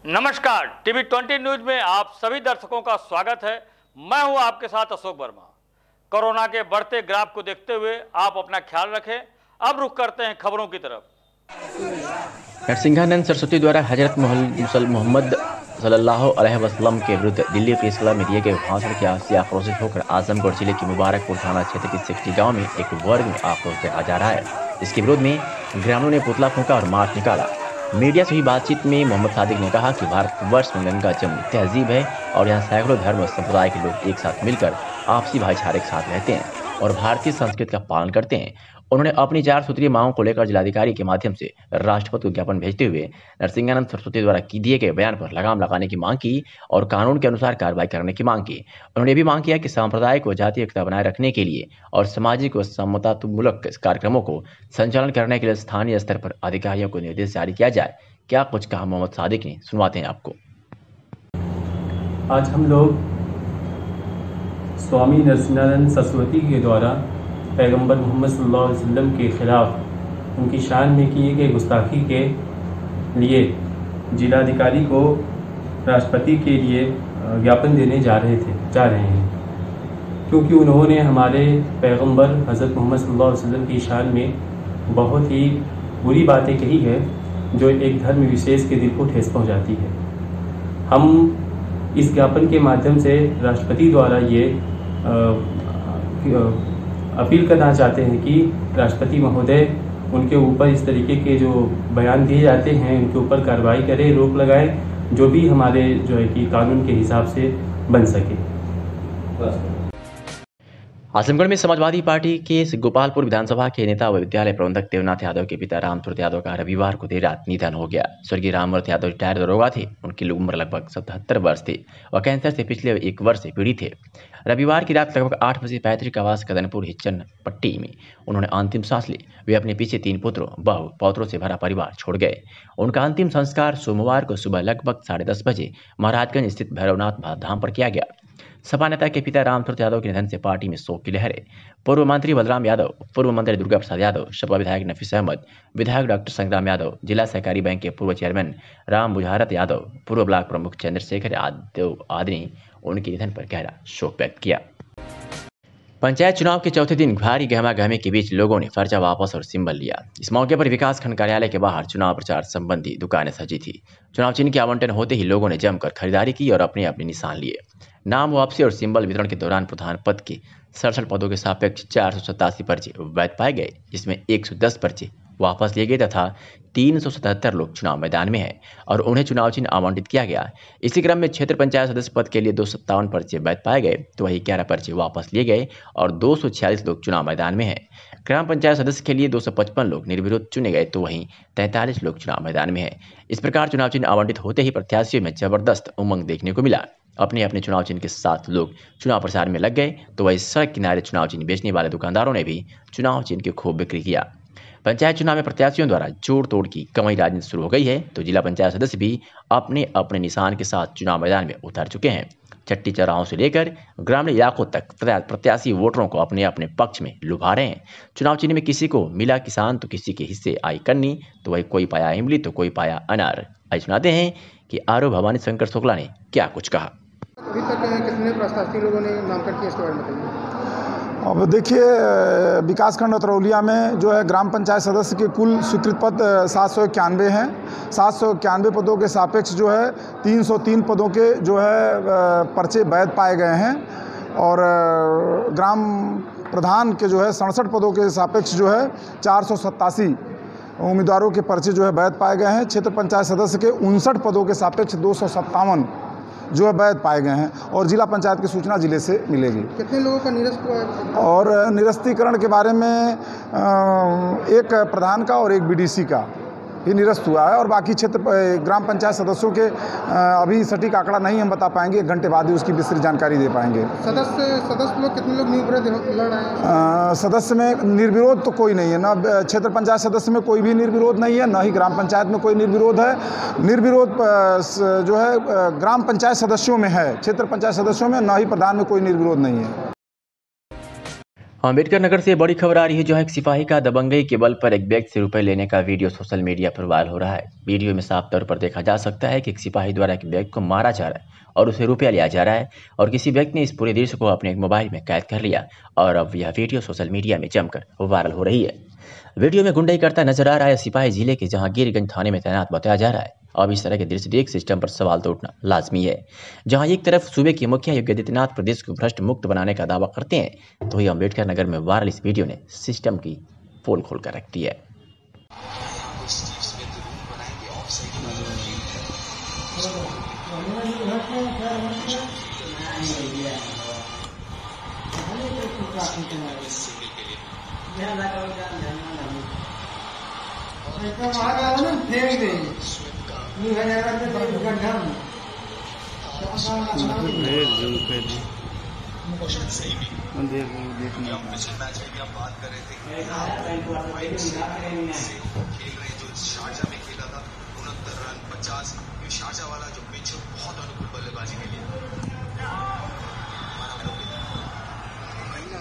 नमस्कार, TV 20 news में आप सभी दर्शकों का स्वागत है। मैं हूं आपके साथ अशोक वर्मा। कोरोना के बढ़ते ग्राफ को देखते हुए आप अपना ख्याल रखें। अब रुख करते हैं खबरों की तरफ। नरसिंहानंद सरस्वती द्वारा हजरत मोहम्मद सल्लल्लाहु अलैहि वसल्लम के विरुद्ध दिल्ली प्रेस क्लब में दिए गए भाषण से आक्रोशित होकर आजमगढ़ जिले के मुबारकपुर थाना क्षेत्र के सिकटी गांव में एक वर्ग में आक्रोश देखा जा रहा है। इसके विरोध में ग्रामीणों ने पुतला फूंका और मार्च निकाला। मीडिया से हुई बातचीत में मोहम्मद सादिक ने कहा कि भारतवर्ष में गंगा जमुनी तहजीब है और यहाँ सैकड़ों धर्म और संप्रदाय के लोग एक साथ मिलकर आपसी भाईचारे के साथ रहते हैं और भारतीय संस्कृति का पालन करते हैं। उन्होंने अपनी 4 सूत्रीय मांगों को लेकर जिलाधिकारी के माध्यम से राष्ट्रपति को ज्ञापन भेजते हुए नरसिंहानंद सरस्वती द्वारा दिए गए बयान पर लगाम लगाने की मांग की और कानून के अनुसार कार्रवाई करने की मांग की। उन्होंने भी मांग किया कि सांप्रदायिक व जातीय एकता बनाए रखने के लिए और सामाजिक व समतामूलक कार्यक्रमों को संचालन करने के लिए स्थानीय स्तर पर अधिकारियों को निर्देश जारी किया जाए। क्या कुछ कहा मोहम्मद सादिक ने, सुनवाते हैं आपको। आज हम लोग स्वामी नरसिंहानंद सरस्वती के द्वारा पैगंबर मोहम्मद सल्लल्लाहु अलैहि वसल्लम के खिलाफ उनकी शान में किए गए गुस्ताखी के लिए जिलाधिकारी को राष्ट्रपति के लिए ज्ञापन देने जा रहे हैं, क्योंकि उन्होंने हमारे पैगंबर हज़रत मोहम्मद सल्लल्लाहु अलैहि वसल्लम की शान में बहुत ही बुरी बातें कही है जो एक धर्म विशेष के दिल को ठेस पहुंचाती है। हम इस ज्ञापन के माध्यम से राष्ट्रपति द्वारा ये अपील करना चाहते हैं कि राष्ट्रपति महोदय उनके ऊपर इस तरीके के जो बयान दिए जाते हैं उनके ऊपर कार्रवाई करें, रोक लगाए, जो भी हमारे जो है कि कानून के हिसाब से बन सके। आजमगढ़ में समाजवादी पार्टी के गोपालपुर विधानसभा के नेता व विद्यालय प्रबंधक देवनाथ यादव के पिता रामसूरत यादव का रविवार को देर रात निधन हो गया। स्वर्गीय रामसूरत यादव रिटायर्ड दरोगा थे। उनकी उम्र लगभग 77 वर्ष थी और कैंसर से पिछले 1 वर्ष से पीड़ित थे। रविवार की रात लगभग 8 बजे पैतृक आवास कदनपुर हिच्चन पट्टी में उन्होंने अंतिम सांस ली। वे अपने पीछे 3 पुत्रों, बहू, पौत्रों से भरा परिवार छोड़ गए। उनका अंतिम संस्कार सोमवार को सुबह लगभग 10:30 बजे महाराजगंज स्थित भैरवनाथ धाम पर किया गया। सपा नेता के पिता रामसूरत यादव के निधन से पार्टी में शोक की लहर है। पूर्व मंत्री बलराम यादव, पूर्व मंत्री दुर्गा प्रसाद यादव, सपा विधायक नफीस अहमद, विधायक डॉक्टर संग्राम यादव, जिला सहकारी बैंक के पूर्व चेयरमैन राम बुझारत यादव, पूर्व ब्लॉक प्रमुख चंद्रशेखर आदि ने उनके निधन पर गहरा शोक व्यक्त किया। पंचायत चुनाव के चौथे दिन भारी गहमागहमी के बीच लोगों ने पर्चा वापस और सिंबल लिया। इस मौके पर विकासखंड कार्यालय के बाहर चुनाव प्रचार संबंधी दुकानें सजी थी। चुनाव चिन्ह के आवंटन होते ही लोगों ने जमकर खरीदारी की और अपने अपने निशान लिए। नाम वापसी और सिंबल वितरण के दौरान प्रधान पद के 67 पदों के सापेक्ष 487 पर्चे वैध पाए गए, जिसमें 110 पर्चे वापस लिए गए तथा 377 लोग चुनाव मैदान में हैं और उन्हें चुनाव चिन्ह आवंटित किया गया। इसी क्रम में क्षेत्र पंचायत सदस्य पद के लिए 257 पर्चे वैध पाए गए तो वही 11 पर्चे वापस लिए गए और 246 लोग चुनाव मैदान में हैं। ग्राम पंचायत सदस्य के लिए 255 लोग निर्विरोध चुने गए तो वहीं 43 लोग चुनाव मैदान में हैं। इस प्रकार चुनाव चिन्ह आवंटित होते ही प्रत्याशियों में जबरदस्त उमंग देखने को मिला। अपने अपने चुनाव चिन्ह के साथ लोग चुनाव प्रचार में लग गए तो वही सड़क किनारे चुनाव चिन्ह बेचने वाले दुकानदारों ने भी चुनाव चिन्ह की खूब बिक्री किया। पंचायत चुनाव में प्रत्याशियों द्वारा जोड़ तोड़ की कमाई राजनीति शुरू हो गई है तो जिला पंचायत सदस्य भी अपने अपने निशान के साथ चुनाव मैदान में उतर चुके हैं। चट्टी चौराहों से लेकर ग्रामीण इलाकों तक प्रत्याशी वोटरों को अपने अपने पक्ष में लुभा रहे हैं। चुनाव चिन्ह में किसी को मिला किसान तो किसी के हिस्से आई कन्नी तो वही कोई पाया इमली तो कोई पाया अनार। आज सुनाते हैं कि आरो भवानी शंकर शुक्ला ने क्या कुछ कहा। अभी तक कितने प्रत्याशी लोगों ने नामांकन किया, इसके बारे में बताइए। अब देखिए, विकासखंड अतरौलिया में जो है ग्राम पंचायत सदस्य के कुल स्वीकृत पद 791 हैं। 791 पदों के सापेक्ष जो है 303 पदों के जो है पर्चे वैध पाए गए हैं और ग्राम प्रधान के जो है 67 पदों के सापेक्ष जो है 487 उम्मीदवारों के पर्चे जो है वैध पाए गए हैं। क्षेत्र पंचायत सदस्य के 59 पदों के सापेक्ष 257 जो है वैध पाए गए हैं और जिला पंचायत की सूचना जिले से मिलेगी। कितने लोगों का निरस्त हुआ है? और निरस्तीकरण के बारे में एक प्रधान का और एक बीडीसी का ही निरस्त हुआ है और बाकी क्षेत्र ग्राम पंचायत सदस्यों के अभी सटीक आंकड़ा नहीं हम बता पाएंगे, 1 घंटे बाद ही उसकी विस्तृत जानकारी दे पाएंगे। सदस्य लोग कितने लोग निर्विरोध लड़ रहे हैं? सदस्य में निर्विरोध तो कोई नहीं है, ना क्षेत्र पंचायत सदस्य में कोई भी निर्विरोध नहीं है, ना ही ग्राम पंचायत में कोई निर्विरोध है। निर्विरोध जो है ग्राम पंचायत सदस्यों में है, क्षेत्र पंचायत सदस्यों में, ना ही प्रधान में कोई निर्विरोध नहीं है। अम्बेडकर नगर से बड़ी खबर आ रही है, जो है एक सिपाही का दबंगई के बल पर एक व्यक्ति से रुपए लेने का वीडियो सोशल मीडिया पर वायरल हो रहा है। वीडियो में साफ तौर पर देखा जा सकता है कि एक सिपाही द्वारा एक व्यक्ति को मारा जा रहा है और उसे रुपया लिया जा रहा है और किसी व्यक्ति ने इस पूरे दृश्य को अपने एक मोबाइल में कैद कर लिया और अब यह वीडियो सोशल मीडिया में जमकर वायरल हो रही है। वीडियो में गुंडाई करता नजर आ रहा है सिपाही जिले के जहांगीरगंज थाने में तैनात बताया जा रहा है। अब इस तरह के दृश्य देख सिस्टम पर सवाल तो उठना लाजमी है। जहां एक तरफ सूबे के मुखिया योगी आदित्यनाथ प्रदेश को भ्रष्ट मुक्त बनाने का दावा करते हैं, तो वही अम्बेडकर नगर में वायरल इस वीडियो ने सिस्टम की पोल खोल कर रख दी है। शारजा वाला जो पिच बहुत अनुकूल बल्लेबाजी के लिए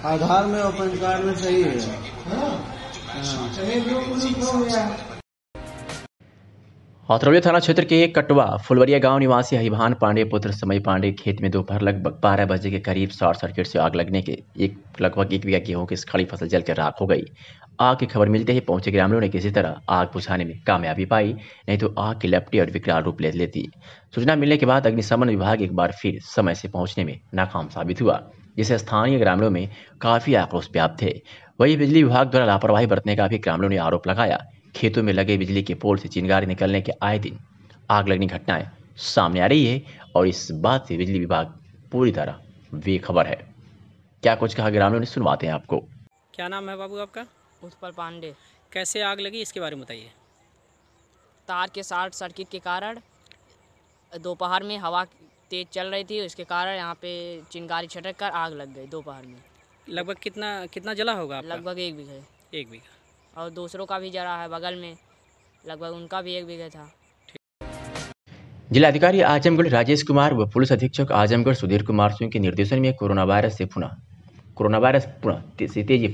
आधार में और पैन कार्ड में सही है। औतरौली थाना क्षेत्र के कटवा फुलवरिया गांव निवासी हरिभान पांडे पुत्र समय पांडे खेत में दोपहर लगभग 12 बजे के करीब शॉर्ट सर्किट से आग लगने के लगभग 1 बीघा गेहूं की खड़ी फसल जलकर राख हो गई। आग की खबर मिलते ही पहुंचे ग्रामीणों ने किसी तरह आग बुझाने में कामयाबी पाई, नहीं तो आग की लपटी और विकराल रूप ले लेती। सूचना मिलने के बाद अग्निशमन विभाग एक बार फिर समय से पहुंचने में नाकाम साबित हुआ, जिससे स्थानीय ग्रामीणों में काफी आक्रोश व्याप्त थे। वहीं बिजली विभाग द्वारा लापरवाही बरतने का भी ग्रामीणों ने आरोप लगाया। खेतों में लगे बिजली के पोल से चिंगारी निकलने के आए दिन आग लगने की घटनाएं सामने आ रही है और इस बात से बिजली विभाग पूरी तरह बेखबर है। क्या कुछ कहा ग्रामीणों ने, सुनवाते हैं आपको। क्या नाम है बाबू आपका? उत्पल पांडे। कैसे आग लगी इसके बारे में बताइए। तार के शॉर्ट सर्किट के कारण दोपहर में हवा तेज चल रही थी, उसके कारण यहाँ पे चिंगारी छटक कर आग लग गई दोपहर में। लगभग कितना जला होगा आपका? लगभग 1 बीघा। 1 बीघा। और दूसरों का भी जला है बगल में, लगभग उनका भी 1 बीघा था। जिलाधिकारी आजमगढ़ राजेश कुमार व पुलिस अधीक्षक आजमगढ़ सुधीर कुमार सिंह के निर्देशन में कोरोना वायरस पुनः तेजी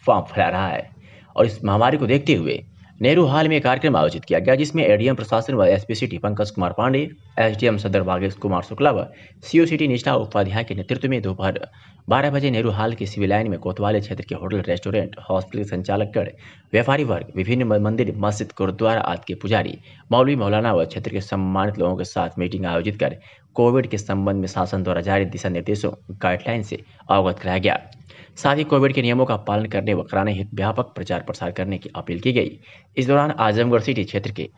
फैला रहा है और इस महामारी को देखते हुए नेहरू हॉल में कार्यक्रम आयोजित किया गया, जिसमें एडीएम प्रशासन व SP city Pankaj Kumar Pandey, SDM सदर भागेश कुमार शुक्ला व सीओ सिटी निष्ठा उपाध्याय के नेतृत्व में दोपहर 12 बजे नेहरू हॉल के सिविल लाइन में कोतवाली क्षेत्र के होटल, रेस्टोरेंट, हॉस्पिटल के संचालकगण, व्यापारी वर्ग, विभिन्न मंदिर, मस्जिद, गुरुद्वारा आदि के पुजारी, मौलवी, मौलाना व क्षेत्र के सम्मानित लोगों के साथ मीटिंग आयोजित कर कोविड के संबंध में शासन द्वारा जारी दिशा निर्देशों गाइडलाइन से अवगत कराया गया। साथ ही कोविड के नियमों का पालन करने व कराने हेतु व्यापक प्रचार प्रसार करने की अपील की गई। इस दौरान आजमगढ़ सिटी क्षेत्र के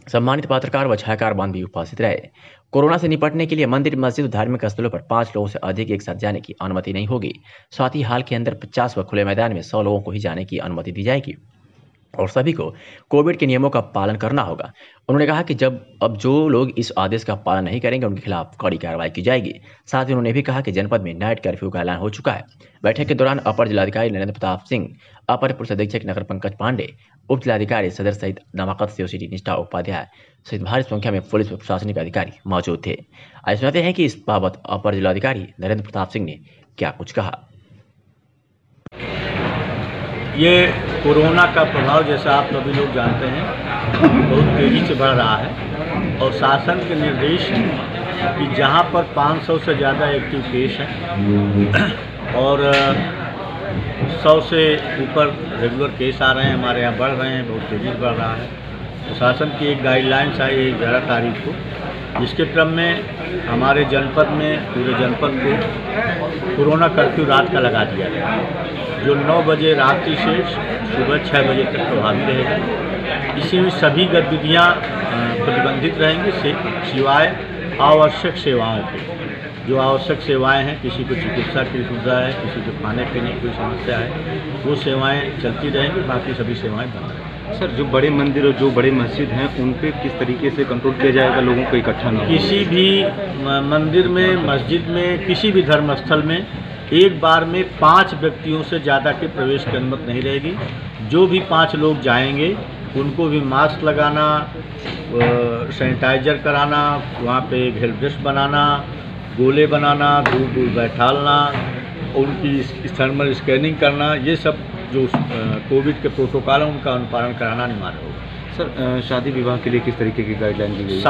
सम्मानित पत्रकार व छायाकार बांध भी उपस्थित रहे। कोरोना से निपटने के लिए मंदिर, मस्जिद और धार्मिक स्थलों पर 5 लोगों से अधिक एक साथ जाने की अनुमति नहीं होगी। साथ ही हाल के अंदर 50 व खुले मैदान में 100 लोगों को ही जाने की अनुमति दी जाएगी और सभी को कोविड के नियमों का पालन करना होगा। उन्होंने कहा कि अब जो लोग इस आदेश का पालन नहीं करेंगे उनके खिलाफ कड़ी कार्रवाई की जाएगी। साथ ही उन्होंने भी कहा कि जनपद में नाइट कर्फ्यू का ऐलान हो चुका है। बैठक के दौरान अपर जिलाधिकारी नरेंद्र प्रताप सिंह, अपर पुलिस अधीक्षक नगर पंकज पांडे, उप जिलाधिकारी सदर सहित नवाकत सीओ सिटी निष्ठा उपाध्याय सहित भारी संख्या में पुलिस व प्रशासनिक अधिकारी मौजूद थे। आइए सुनते हैं कि इस बाबत अपर जिलाधिकारी नरेंद्र प्रताप सिंह ने क्या कुछ कहा। ये कोरोना का प्रभाव, जैसा आप सभी लोग जानते हैं, बहुत तेज़ी से बढ़ रहा है और शासन के निर्देश हैं कि जहाँ पर 500 से ज़्यादा एक्टिव केस हैं और 100 से ऊपर रेगुलर केस आ रहे हैं, हमारे यहाँ बढ़ रहे हैं, बहुत तेज़ी से बढ़ रहा है। तो शासन की एक गाइडलाइंस आई 11 तारीख को, जिसके क्रम में हमारे जनपद में, पूरे जनपद को कोरोना कर्फ्यू रात का लगा दिया गया, जो 9 बजे रात्रि से सुबह 6 बजे तक प्रभावी रहेगा। इसी में सभी गतिविधियाँ प्रतिबंधित रहेंगी सिवाय आवश्यक सेवाओं के। जो आवश्यक सेवाएं हैं, किसी को चिकित्सा की सुविधा है, किसी को खाने पीने की कोई समस्या है, वो सेवाएं चलती रहेंगी, बाकी सभी सेवाएं बंद रहेंगी। सर, जो बड़े मंदिर और जो बड़े मस्जिद हैं उन पे किस तरीके से कंट्रोल किया जाएगा, लोगों को इकट्ठा न? किसी भी मंदिर में, मस्जिद में, किसी भी धर्म स्थल में एक बार में 5 व्यक्तियों से ज़्यादा के प्रवेश की अनुमति नहीं रहेगी। जो भी 5 लोग जाएंगे उनको भी मास्क लगाना, सैनिटाइजर कराना, वहाँ पे हेल्प डेस्क बनाना, गोले बनाना, दूर दूर बैठालना उनकी थर्मल स्कैनिंग करना, ये सब जो कोविड के प्रोटोकॉल है उनका अनुपालन कराना अनिवार्य होगा। सर, शादी विवाह के लिए किस तरीके की गाइडलाइन दी गई है?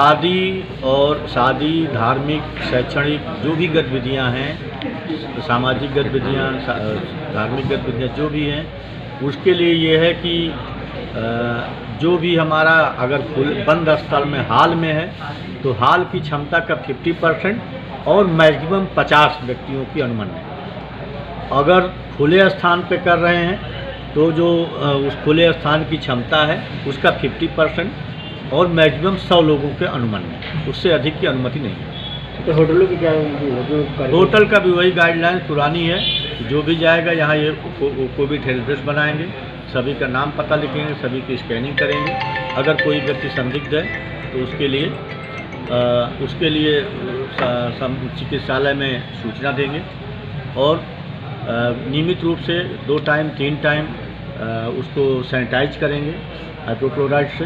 शादी, धार्मिक, शैक्षणिक जो भी गतिविधियां हैं, सामाजिक गतिविधियां, धार्मिक गतिविधियां जो भी हैं, उसके लिए ये है कि जो भी हमारा अगर बंद स्थल में हाल में है तो हाल की क्षमता का 50% और मैक्सिमम 50 व्यक्तियों की अनुमति है। अगर खुले स्थान पे कर रहे हैं तो जो उस खुले स्थान की क्षमता है उसका 50% और मैक्सिमम 100 लोगों के अनुमति है, उससे अधिक की अनुमति नहीं है। तो होटलों की क्या? होटल का भी वही गाइडलाइन पुरानी है, जो भी जाएगा यहाँ ये कोविड हेल्प डेस्क बनाएंगे, सभी का नाम पता लिखेंगे, सभी की स्कैनिंग करेंगे। अगर कोई व्यक्ति संदिग्ध है तो उसके लिए चिकित्सालय में सूचना देंगे और नियमित रूप से 2 टाइम 3 टाइम उसको सैनिटाइज करेंगे हाइड्रोक्लोराइड से।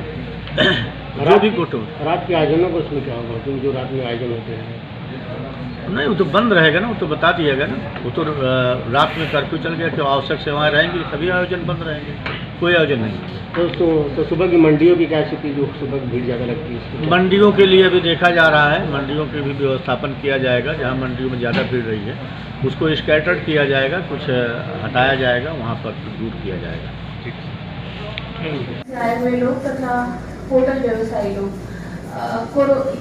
जो भी रात के आयोजनों को उसमें क्या होगा, क्योंकि जो रात में आयोजन होते हैं नहीं, वो तो बंद रहेगा ना, वो तो बता दिएगा ना। वो तो रात में कर्फ्यू चल गया, तो आवश्यक सेवाएं रहेंगी, सभी आयोजन बंद रहेंगे, कोई आयोजन नहीं। तो सुबह की मंडियों की क्या स्थिति, जो सुबह की भीड़ ज़्यादा लगती है? मंडियों के लिए अभी देखा जा रहा है, मंडियों के भी व्यवस्थापन किया जाएगा। जहाँ मंडियों में ज़्यादा भीड़ रही है उसको स्कैटर्ड किया जाएगा, कुछ हटाया जाएगा, वहाँ पर दूर किया जाएगा। आए हुए लोग तथा होटल व्यवसायी लोग,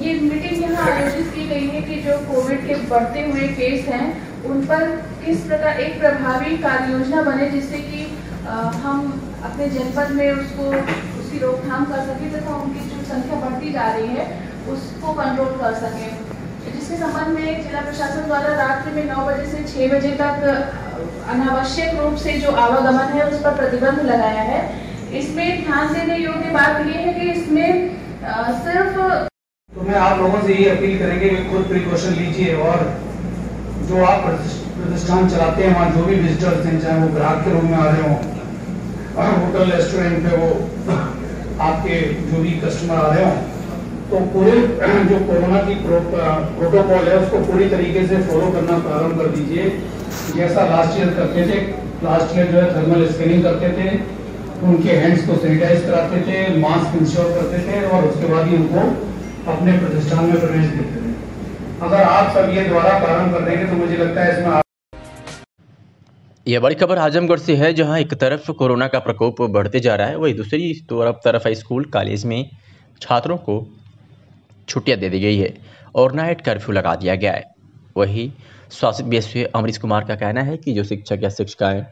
ये मीटिंग यहाँ आयोजित की गई है कि जो कोविड के बढ़ते हुए केस हैं उन पर किस प्रकार एक प्रभावी कार्य योजना बने, जिससे कि हम अपने जनपद में उसकी रोकथाम कर सकें तथा उनकी जो संख्या बढ़ती जा रही है उसको कंट्रोल कर सकें। जिसके संबंध में जिला प्रशासन द्वारा रात्रि में 9 बजे से 6 बजे तक अनावश्यक रूप से जो आवागमन है उस पर प्रतिबंध लगाया है। इसमें ध्यान देने योग्य बात यह है कि इसमें सिर्फ तो मैं आप लोगों से ये अपील करेंगे कि खुद प्रिकॉशन लीजिए और जो आप प्रतिष्ठान चलाते हैं वहाँ जो भी विजिटर्स हैं, चाहे वो ग्राहक के रूप में आ रहे हों और होटल रेस्टोरेंट पे वो आपके जो भी कस्टमर आ रहे हों, तो पूरे जो कोरोना की प्रोटोकॉल है उसको पूरी तरीके से फॉलो करना प्रारंभ कर दीजिए। जैसा लास्ट ईयर करते थे, लास्ट ईयर जो है थर्मल स्कैनिंग करते थे, उनके हैंड्स को सैनिटाइज कराते थे, मास्क इंश्योर करते थे और उसके बाद ही उनको अपने प्रतिष्ठान में प्रवेश देते थे। अगर आप सब ये दोबारा प्रारंभ कर देंगे तो मुझे लगता है इसमें यह बड़ी खबर आजमगढ़ से है, जहां एक तरफ कोरोना का प्रकोप बढ़ते जा रहा है, वहीं दूसरी तरफ स्कूल कॉलेज में छात्रों को छुट्टियां दे दी गई है और नाइट कर्फ्यू लगा दिया गया है। वही शासित बीएसपी अमरीश कुमार का कहना है कि जो शिक्षक या शिक्षिकाएं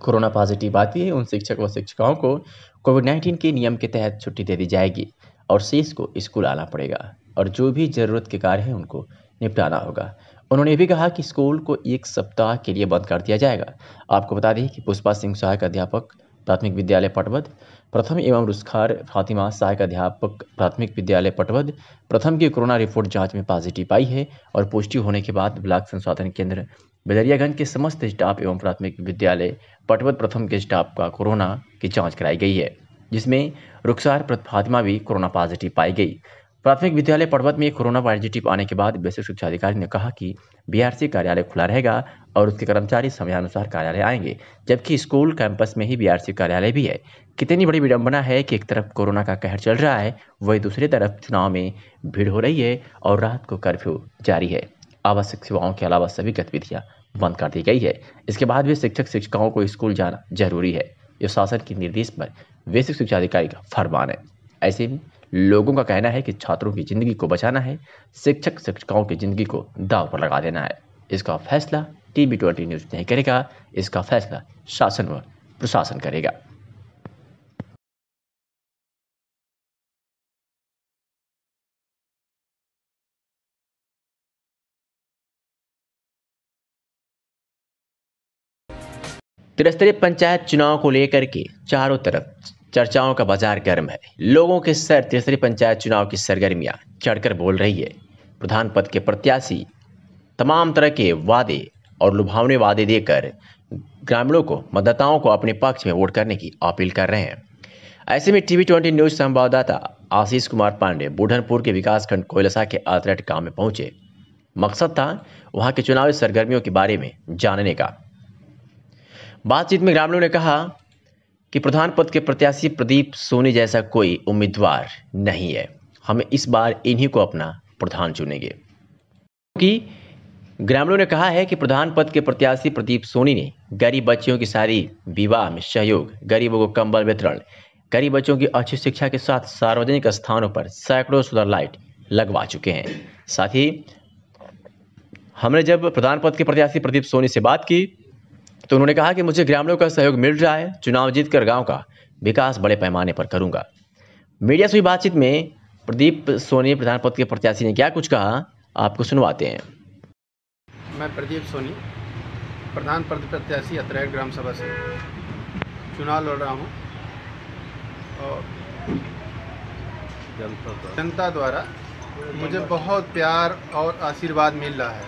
कोरोना पॉजिटिव आती है उन शिक्षक व शिक्षिकाओं को कोविड-19 के नियम के तहत छुट्टी दे दी जाएगी और शेष को स्कूल आना पड़ेगा और जो भी ज़रूरत के कार्य हैं उनको निपटाना होगा। उन्होंने भी कहा कि स्कूल को 1 सप्ताह के लिए बंद कर दिया जाएगा। आपको बता दें कि पुष्पा सिंह सहायक अध्यापक प्राथमिक विद्यालय पटवद, प्रथम एवं रुस्खार फातिमा सहायक अध्यापक प्राथमिक विद्यालय पटवद प्रथम की कोरोना रिपोर्ट जांच में पॉजिटिव आई है और पॉजिटिव होने के बाद ब्लॉक संशोधन केंद्र बदरियागंज के समस्त स्टाफ एवं प्राथमिक विद्यालय पटवद प्रथम के स्टाफ का कोरोना की जांच कराई गई है, जिसमें रुखसार फातिमा भी कोरोना पॉजिटिव पाई गई। प्राथमिक विद्यालय पटवद में कोरोना पॉजिटिव आने के बाद बेसिक शिक्षा अधिकारी ने कहा कि बीआरसी कार्यालय खुला रहेगा और उसके कर्मचारी समयानुसार कार्यालय आएंगे, जबकि स्कूल कैंपस में ही बीआरसी कार्यालय भी है। कितनी बड़ी विडंबना है कि एक तरफ कोरोना का कहर चल रहा है, वहीं दूसरी तरफ चुनाव में भीड़ हो रही है और रात को कर्फ्यू जारी है। आवश्यक सेवाओं के अलावा सभी गतिविधियां बंद कर दी गई है। इसके बाद भी शिक्षक शिक्षिकाओं को स्कूल जाना जरूरी है। ये शासन के निर्देश पर बेसिक शिक्षा अधिकारी का फरमान है। ऐसे में लोगों का कहना है कि छात्रों की जिंदगी को बचाना है, शिक्षक शिक्षिकाओं की जिंदगी को दांव पर लगा देना है। इसका फैसला TB20 न्यूज नहीं करेगा, इसका फैसला शासन व प्रशासन करेगा। त्रिस्तरीय पंचायत चुनाव को लेकर के चारों तरफ चर्चाओं का बाजार गर्म है। लोगों के सर त्रिस्तरीय पंचायत चुनाव की सरगर्मियां चढ़कर बोल रही है। प्रधान पद के प्रत्याशी तमाम तरह के वादे और लुभावने वादे देकर ग्रामीणों को, मतदाताओं को अपने पक्ष में वोट करने की अपील कर रहे हैं। ऐसे में TB20 न्यूज संवाददाता आशीष कुमार पांडे बुढ़नपुर के विकासखंड कोयलसा के आतरट गांव में पहुंचे मकसद था वहां के चुनावी सरगर्मियों के बारे में जानने का। बातचीत में ग्रामीणों ने कहा कि प्रधान पद के प्रत्याशी प्रदीप सोनी जैसा कोई उम्मीदवार नहीं है, हम इस बार इन्हीं को अपना प्रधान चुनेंगे। क्योंकि ग्रामीणों ने कहा है कि प्रधान पद के प्रत्याशी प्रदीप सोनी ने गरीब बच्चियों की शादी विवाह में सहयोग, गरीबों को कंबल वितरण, गरीब बच्चों की अच्छी शिक्षा के साथ सार्वजनिक स्थानों पर सैकड़ों सोलर लाइट लगवा चुके हैं। साथ ही हमने जब प्रधान पद के प्रत्याशी प्रदीप सोनी से बात की तो उन्होंने कहा कि मुझे ग्रामीणों का सहयोग मिल रहा है, चुनाव जीतकर गांव का विकास बड़े पैमाने पर करूंगा। मीडिया से हुई बातचीत में प्रदीप सोनी प्रधान पद के प्रत्याशी ने क्या कुछ कहा, आपको सुनवाते हैं। मैं प्रदीप सोनी प्रधान पद प्रत्याशी अतरेर ग्राम सभा से चुनाव लड़ रहा हूं और जनता द्वारा मुझे बहुत प्यार और आशीर्वाद मिल रहा है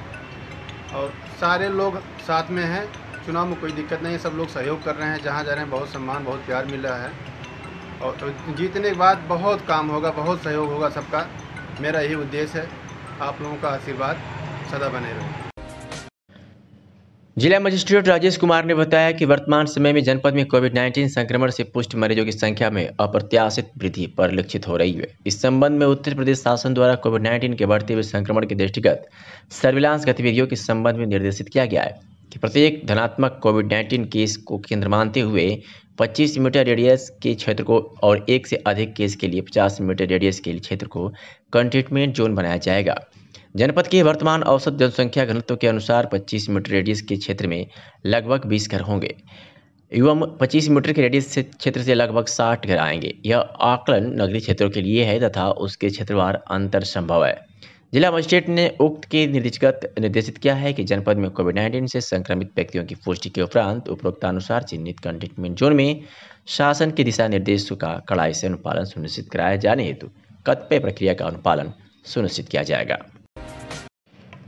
और सारे लोग साथ में हैं। चुनाव में कोई दिक्कत नहीं है, सब लोग सहयोग कर रहे हैं, जहाँ जा रहे हैं बहुत सम्मान बहुत प्यार मिल रहा है और तो जीतने के बाद बहुत काम होगा, बहुत सहयोग होगा सबका। मेरा यही उद्देश्य है, आप लोगों का आशीर्वाद सदा बने रहे। जिला मजिस्ट्रेट राजेश कुमार ने बताया कि वर्तमान समय में जनपद में कोविड-19 संक्रमण से पुष्ट मरीजों की संख्या में अप्रत्याशित वृद्धि परिलक्षित हो रही है। इस संबंध में उत्तर प्रदेश शासन द्वारा कोविड-19 के बढ़ते हुए संक्रमण के दृष्टिगत सर्विलांस गतिविधियों के संबंध में निर्देशित किया गया है कि प्रत्येक धनात्मक कोविड-19 केस को केंद्र मानते हुए 25 मीटर रेडियस के क्षेत्र को और 1 से अधिक केस के लिए 50 मीटर रेडियस के क्षेत्र को कंटेनमेंट जोन बनाया जाएगा। जनपद के वर्तमान औसत जनसंख्या घनत्व के अनुसार 25 मीटर रेडियस के क्षेत्र में लगभग 20 घर होंगे एवं 25 मीटर के रेडियस से क्षेत्र से लगभग 60 घर आएंगे। यह आकलन नगरीय क्षेत्रों के लिए है तथा उसके क्षेत्रवार अंतर संभव है। जिला मजिस्ट्रेट ने उक्त के निर्देशित किया है कि जनपद में कोविड-19 से संक्रमित व्यक्तियों की पुष्टि के उपरांत उपरोक्तानुसार चिन्हित कंटेनमेंट जोन में शासन के दिशा निर्देशों का कड़ाई से अनुपालन सुनिश्चित कराया जाने हेतु कतिपय प्रक्रिया का अनुपालन सुनिश्चित किया जाएगा।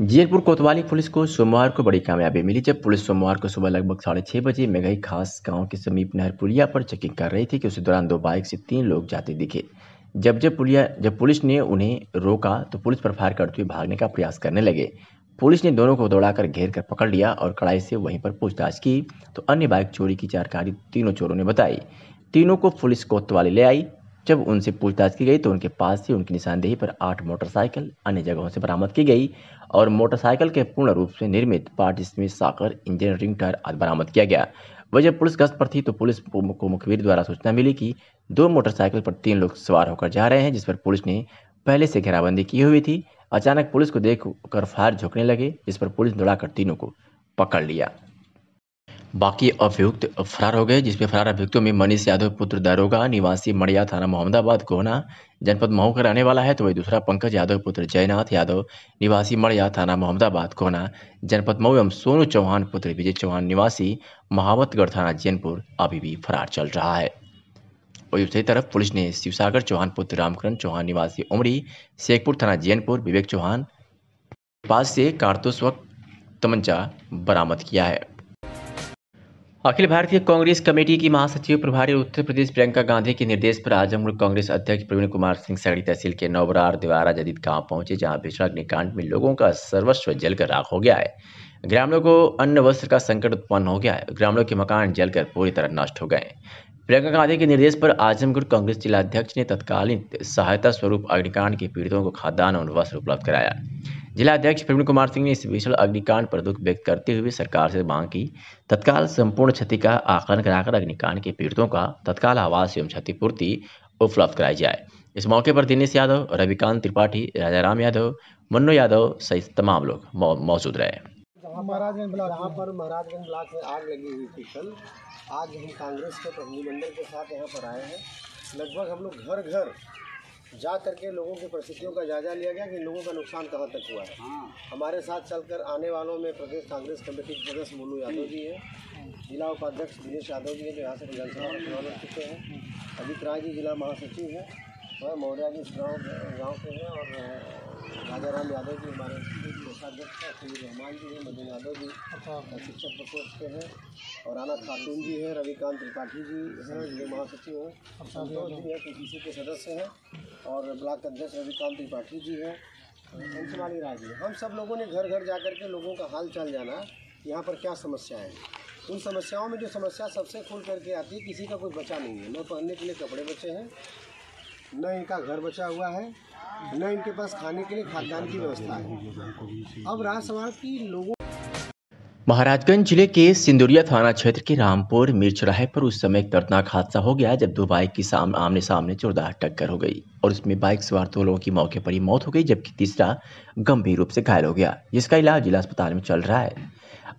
जैनपुर कोतवाली पुलिस को सोमवार को बड़ी कामयाबी मिली जब पुलिस सोमवार को सुबह लगभग 6:30 बजे मेघई खास गांव के समीप नहर पुलिया पर चेकिंग कर रही थी कि उसी दौरान 2 बाइक से 3 लोग जाते दिखे। जब पुलिस ने उन्हें रोका तो पुलिस पर फायर करते हुए भागने का प्रयास करने लगे। पुलिस ने दोनों को दौड़ाकर घेर कर पकड़ लिया और कड़ाई से वहीं पर पूछताछ की तो अन्य बाइक चोरी की जानकारी तीनों चोरों ने बताई। तीनों को पुलिस कोतवाली ले आई। जब उनसे पूछताछ की गई तो उनके पास से उनकी निशानदेही पर 8 मोटरसाइकिल अन्य जगहों से बरामद की गई और मोटरसाइकिल के पूर्ण रूप से निर्मित पार्ट इसमें साकर इंजन रिंग टायर आदि बरामद किया गया। वह जब पुलिस गश्त पर थी तो पुलिस को मुखबिर द्वारा सूचना मिली कि 2 मोटरसाइकिल पर 3 लोग सवार होकर जा रहे हैं, जिस पर पुलिस ने पहले से घेराबंदी की हुई थी। अचानक पुलिस को देखकर फायर झोंकने लगे, जिस पर पुलिस दौड़ाकर तीनों को पकड़ लिया। बाकी अभियुक्त फरार हो गए, जिसमें फरार अभियुक्तों में मनीष यादव पुत्र दरोगा निवासी मड़िया थाना मोहम्मदाबाद गोहना जनपद मऊ का रहने वाला है, तो वही दूसरा पंकज यादव पुत्र जयनाथ यादव निवासी मड़िया थाना मोहम्मदाबाद गोहना जनपद मऊ एवं सोनू चौहान पुत्र विजय चौहान निवासी महावतगढ़ थाना जैनपुर अभी भी फरार चल रहा है। वही दूसरी तरफ पुलिस ने शिवसागर चौहान पुत्र रामकरण चौहान निवासी उमरी शेखपुर थाना जैनपुर विवेक चौहान के पास से कारतूस व तमंचा बरामद किया है। अखिल भारतीय कांग्रेस कमेटी की महासचिव प्रभारी उत्तर प्रदेश प्रियंका गांधी के निर्देश पर आजमगढ़ कांग्रेस अध्यक्ष प्रवीण कुमार सिंह सगड़ी तहसील के नवबरार दिवारा जदीद गांव पहुंचे, जहां भीषण अग्निकांड में लोगों का सर्वस्व जलकर राख हो गया है। ग्रामीणों को अन्न वस्त्र का संकट उत्पन्न हो गया है। ग्रामीणों के मकान जलकर पूरी तरह नष्ट हो गए। प्रियंका गांधी के निर्देश पर आजमगढ़ कांग्रेस जिला अध्यक्ष ने तत्कालीन सहायता स्वरूप अग्निकांड के पीड़ितों को खाद्यान्न और वस्त्र उपलब्ध कराया। जिला अध्यक्ष प्रवीण कुमार सिंह ने इस भीषण अग्निकांड पर दुख व्यक्त करते हुए सरकार से मांग की तत्काल संपूर्ण क्षति का आकलन कराकर अग्निकांड के पीड़ितों का तत्काल आवास एवं क्षतिपूर्ति उपलब्ध कराई जाए। इस मौके पर दिनेश यादव, रविकांत त्रिपाठी, राजाराम यादव, मन्नू यादव सहित तमाम लोग मौजूद रहे। जहाँ पर महाराजगंज ब्लॉक में आग लगी हुई थी कल, आज हम कांग्रेस के प्रतिनिधिमंडल के साथ यहाँ पर आए हैं। लगभग हम लोग घर घर जा करके लोगों की परिस्थितियों का जायजा लिया गया कि लोगों का नुकसान कहाँ तक हुआ है। हमारे साथ चलकर आने वालों में प्रदेश कांग्रेस कमेटी के सदस्य मोनू यादव जी हैं, जिला उपाध्यक्ष दिनेश यादव जी हैं जो यहाँ से विधानसभा में चुनाव लड़ चुके हैं, अजित राय जी जिला महासचिव हैं, वह मौर्या जी गाँव के हैं, और राजाराम यादव जी हमारे कोषाध्यक्ष हैं, सुनील रहमान जी हैं, मदन यादव जी शिक्षक प्रकोष्ठ के हैं, और राना खातून जी हैं, रविकांत त्रिपाठी जी हैं जिले महासचिव हैं, संतोष जी हैं पीसीसी के सदस्य हैं, और ब्लॉक अध्यक्ष रविकांत त्रिपाठी जी हैं, पंचमाली राज में हम सब लोगों ने घर घर जाकर के लोगों का हाल चाल जाना, यहाँ पर क्या समस्याएं हैं। उन समस्याओं में जो समस्या सबसे खुल करके आती है, किसी का कोई बचा नहीं है, न पहनने के लिए कपड़े बचे हैं, न इनका घर बचा हुआ है, न इनके पास खाने के लिए खाद्यान्न की व्यवस्था है। अब रहा सवाल कि लोगों महाराजगंज जिले के सिंदुरिया थाना क्षेत्र के रामपुर मीर चौराहे पर उस समय एक दर्दनाक हादसा हो गया जब दो बाइक की आमने सामने जोरदार टक्कर हो गई और उसमें बाइक सवार 2 लोगों की मौके पर ही मौत हो गई, जबकि तीसरा गंभीर रूप से घायल हो गया, जिसका इलाज जिला अस्पताल में चल रहा है।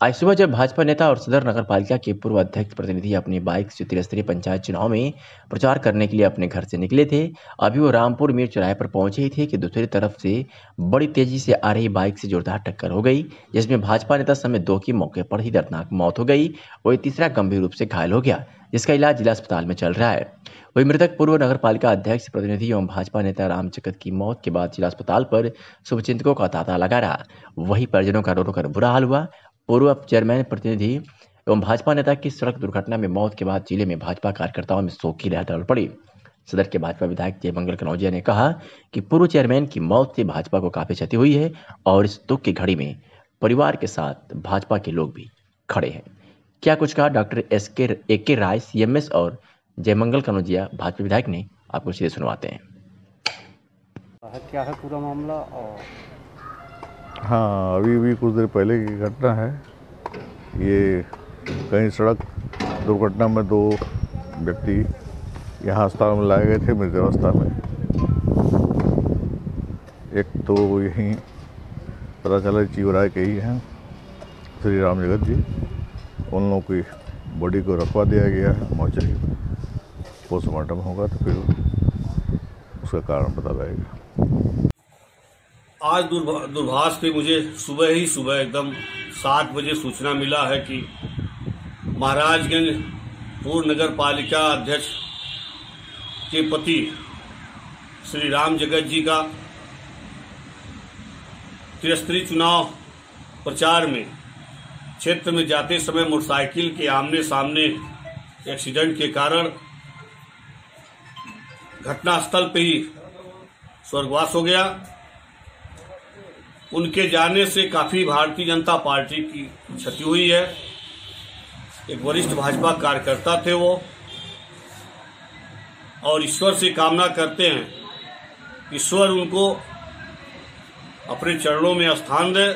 आज सुबह जब भाजपा नेता और सदर नगर पालिका के पूर्व अध्यक्ष प्रतिनिधि अपनी बाइक से त्रिस्तरीय पंचायत चुनाव में प्रचार करने के लिए अपने घर से निकले थे, अभी वो रामपुर मीर चौराहे पर पहुंचे ही थे कि दूसरी तरफ से बड़ी तेजी से आ रही बाइक से जोरदार टक्कर हो गई, जिसमें भाजपा नेता समेत 2 की मौके पर ही दर्दनाक मौत हो गई और तीसरा गंभीर रूप से घायल हो गया, जिसका इलाज जिला अस्पताल में चल रहा है। वही मृतक पूर्व नगर पालिका अध्यक्ष प्रतिनिधि एवं भाजपा नेता राम जगत की मौत के बाद जिला अस्पताल पर शुभचिंतकों का तांता लगा रहा। वही परिजनों का रो रो कर बुरा हाल हुआ। पूर्व चेयरमैन प्रतिनिधि एवं भाजपा नेता की सड़क दुर्घटना में मौत के बाद जिले में भाजपा कार्यकर्ताओं में शोक की लहर दौड़ पड़ी। सदर के भाजपा विधायक जयमंगल कनौजिया ने कहा कि पूर्व चेयरमैन की मौत से भाजपा को काफी क्षति हुई है और इस दुख की घड़ी में परिवार के साथ भाजपा के लोग भी खड़े हैं। क्या कुछ कहा डॉक्टर ए.के. राय CMS और जयमंगल कनौजिया भाजपा विधायक ने, आपको सीधे सुनवाते हैं। क्या है पूरा मामला? और हाँ, अभी कुछ देर पहले की घटना है। ये कहीं सड़क दुर्घटना में 2 व्यक्ति यहाँ अस्पताल में लाए गए थे मृत अवस्था में। एक तो यहीं पता चला चिवराय के ही हैं श्री राम जगत जी, उन लोगों की बॉडी को रखवा दिया गया है मोर्चरी में। पोस्टमार्टम होगा तो फिर उसका कारण पता लगेगा। आज दूरभाष पे मुझे सुबह एकदम 7 बजे सूचना मिला है कि महाराजगंज पूर्व नगर पालिका अध्यक्ष के पति श्री राम जगत जी का त्रिस्तरीय चुनाव प्रचार में क्षेत्र में जाते समय मोटरसाइकिल के आमने सामने एक्सीडेंट के कारण घटनास्थल पे ही स्वर्गवास हो गया। उनके जाने से काफी भारतीय जनता पार्टी की क्षति हुई है। एक वरिष्ठ भाजपा कार्यकर्ता थे वो, और ईश्वर से कामना करते हैं ईश्वर उनको अपने चरणों में स्थान दे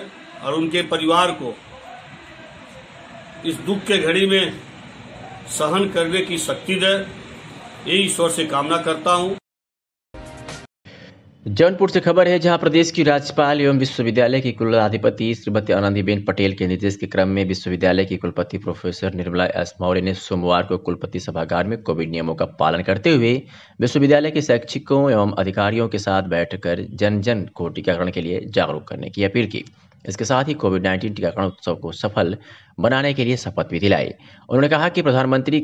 और उनके परिवार को इस दुख के घड़ी में सहन करने की शक्ति दे, यही ईश्वर से कामना करता हूं। जौनपुर से खबर है, जहां प्रदेश की राज्यपाल एवं विश्वविद्यालय की कुलाधिपति श्रीमती आनंदीबेन पटेल के निर्देश के क्रम में विश्वविद्यालय की कुलपति प्रोफेसर निर्मला एस मौर्य ने सोमवार को कुलपति सभागार में कोविड नियमों का पालन करते हुए विश्वविद्यालय के शैक्षिकों एवं अधिकारियों के साथ बैठक कर जन जन को टीकाकरण के लिए जागरूक करने की अपील की। इसके साथ ही कोविड-19 टीकाकरण उत्सव को सफल बनाने के लिए शपथ भी दिलाई। उन्होंने कहा कि प्रधानमंत्री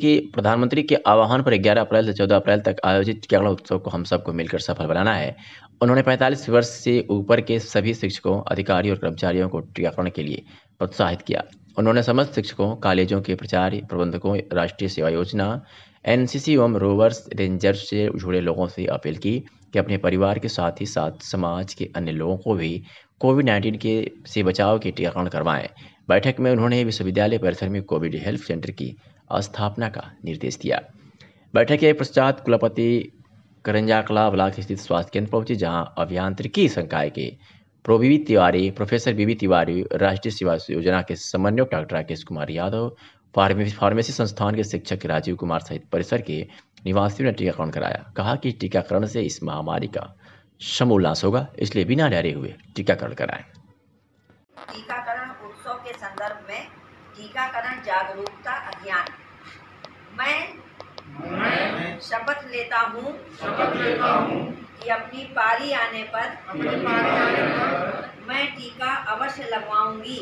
के आह्वान पर 11 अप्रैल से 14 अप्रैल तक आयोजित टीकाकरण उत्सव को हम सबको मिलकर सफल बनाना है। उन्होंने 45 वर्ष से ऊपर के सभी शिक्षकों, अधिकारियों और कर्मचारियों को टीकाकरण के लिए प्रोत्साहित किया। उन्होंने समस्त शिक्षकों, कॉलेजों के प्राचार्य, प्रबंधकों, राष्ट्रीय सेवा योजना, NCC एवं रोवर्स रेंजर्स से जुड़े लोगों से अपील की कि अपने परिवार के साथ ही साथ समाज के अन्य लोगों को भी कोविड-19 से बचाव के टीकाकरण करवाएं। बैठक में उन्होंने विश्वविद्यालय परिसर में कोविड हेल्थ सेंटर की स्थापना का निर्देश दिया। बैठक के पश्चात कुलपति करंजाकला ब्लॉक स्थित स्वास्थ्य केंद्र पहुंचे, जहां अभियांत्रिकी संकाय के प्रोफेसर बीबी तिवारी, राष्ट्रीय सेवा योजना के समन्वयक डॉक्टर राकेश कुमार यादव, फार्मेसी संस्थान के शिक्षक राजीव कुमार सहित परिसर के निवासियों ने टीकाकरण कराया। कहा कि टीकाकरण से इस महामारी का समूल नाश होगा, इसलिए बिना डरे हुए टीकाकरण कराएं। टीकाकरण उत्सव के संदर्भ में टीकाकरण जागरूकता अभियान मैं शपथ लेता हूँ कि अपनी पारी आने पर मैं टीका अवश्य लगवाऊंगी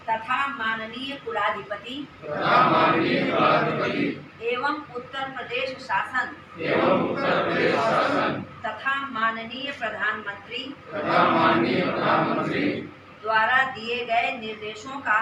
तथा माननीय कुलाधिपति एवं उत्तर प्रदेश शासन तथा माननीय प्रधानमंत्री द्वारा दिए गए निर्देशों का